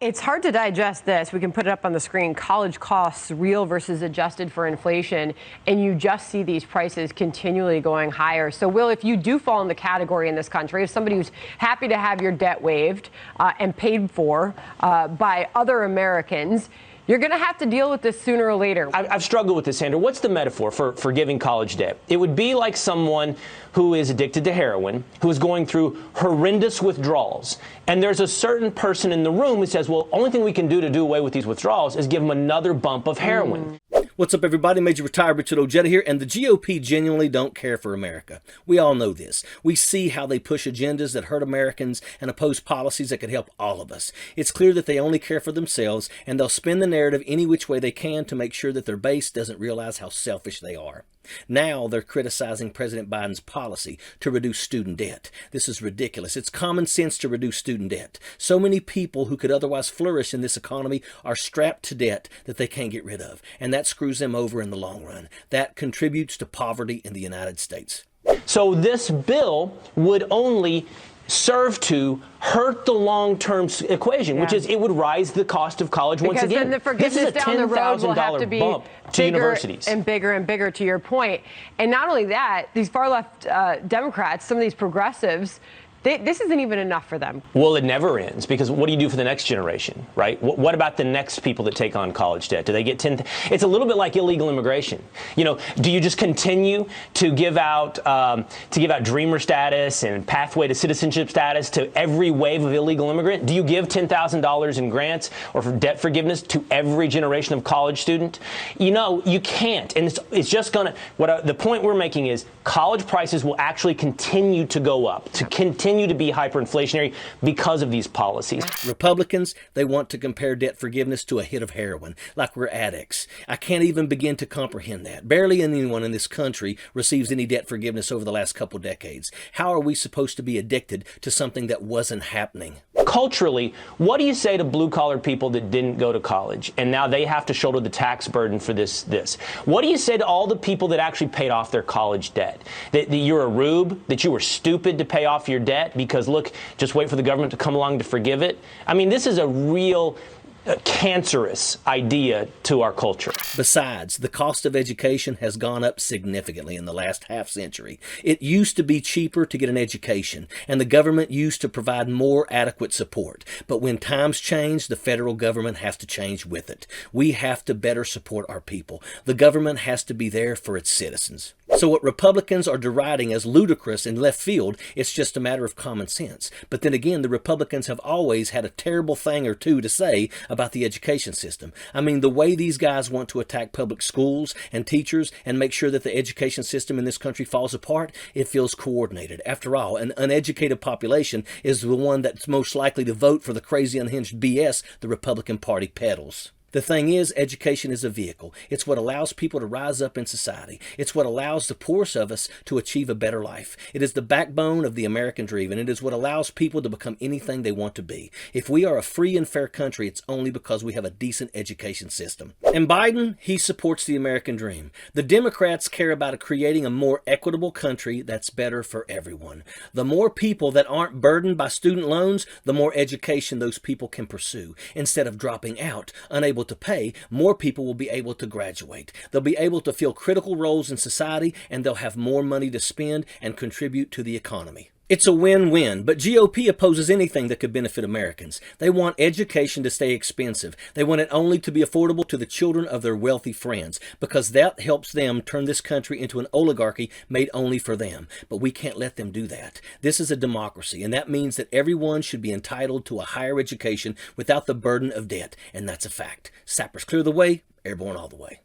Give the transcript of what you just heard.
It's hard to digest this. We can put it up on the screen. College costs, real versus adjusted for inflation, and you just see these prices continually going higher. So, Will, if you do fall in the category in this country of somebody who's happy to have your debt waived and paid for by other Americans, you're going to have to deal with this sooner or later. I've struggled with this, Sandra. What's the metaphor for forgiving college debt? It would be like someone who is addicted to heroin, who is going through horrendous withdrawals. And there's a certain person in the room who says, well, only thing we can do to do away with these withdrawals is give them another bump of heroin. What's up, everybody? Major Retired Richard Ojeda here, and the GOP genuinely don't care for America. We all know this. We see how they push agendas that hurt Americans and oppose policies that could help all of us. It's clear that they only care for themselves, and they'll spin the narrative any which way they can to make sure that their base doesn't realize how selfish they are. Now they're criticizing President Biden's policy to reduce student debt. This is ridiculous. It's common sense to reduce student debt. So many people who could otherwise flourish in this economy are strapped to debt that they can't get rid of, and that screws them over in the long run. That contributes to poverty in the United States. So this bill would only serve to hurt the long-term equation, which is it would rise the cost of college once again. Then the forgiveness down the road will have to be bump to universities. And bigger, to your point. And not only that, these far-left Democrats, some of these progressives, this isn't even enough for them. Well, it never ends, because what do you do for the next generation, right? What about the next people that take on college debt? Do they get 10? It's a little bit like illegal immigration. You know, do you just continue to give out dreamer status and pathway to citizenship status to every wave of illegal immigrant? Do you give $10,000 in grants or for debt forgiveness to every generation of college student? You know, you can't, and it's just gonna. The point we're making is college prices will actually continue to go up, to continue to be hyperinflationary because of these policies. Republicans, they want to compare debt forgiveness to a hit of heroin, like we're addicts. I can't even begin to comprehend that. Barely anyone in this country receives any debt forgiveness over the last couple decades. How are we supposed to be addicted to something that wasn't happening? Culturally, what do you say to blue-collar people that didn't go to college and now they have to shoulder the tax burden for this? What do you say to all the people that actually paid off their college debt? That you're a rube, that you were stupid to pay off your debt because, look, just wait for the government to come along to forgive it? I mean, this is a real cancerous idea to our culture. Besides, the cost of education has gone up significantly in the last half century. It used to be cheaper to get an education, and the government used to provide more adequate support. But when times change, the federal government has to change with it. We have to better support our people. The government has to be there for its citizens. So what Republicans are deriding as ludicrous in left field, it's just a matter of common sense. But then again, the Republicans have always had a terrible thing or two to say about the education system. I mean, the way these guys want to attack public schools and teachers and make sure that the education system in this country falls apart, it feels coordinated. After all, an uneducated population is the one that's most likely to vote for the crazy unhinged BS the Republican Party peddles. The thing is, education is a vehicle. It's what allows people to rise up in society. It's what allows the poorest of us to achieve a better life. It is the backbone of the American dream, and it is what allows people to become anything they want to be. If we are a free and fair country, it's only because we have a decent education system. And Biden, he supports the American dream. The Democrats care about creating a more equitable country that's better for everyone. The more people that aren't burdened by student loans, the more education those people can pursue. Instead of dropping out, unable to pay, more people will be able to graduate. They'll be able to fill critical roles in society, and they'll have more money to spend and contribute to the economy. It's a win-win, but GOP opposes anything that could benefit Americans. They want education to stay expensive. They want it only to be affordable to the children of their wealthy friends, because that helps them turn this country into an oligarchy made only for them. But we can't let them do that. This is a democracy, and that means that everyone should be entitled to a higher education without the burden of debt, and that's a fact. Sappers clear the way, airborne all the way.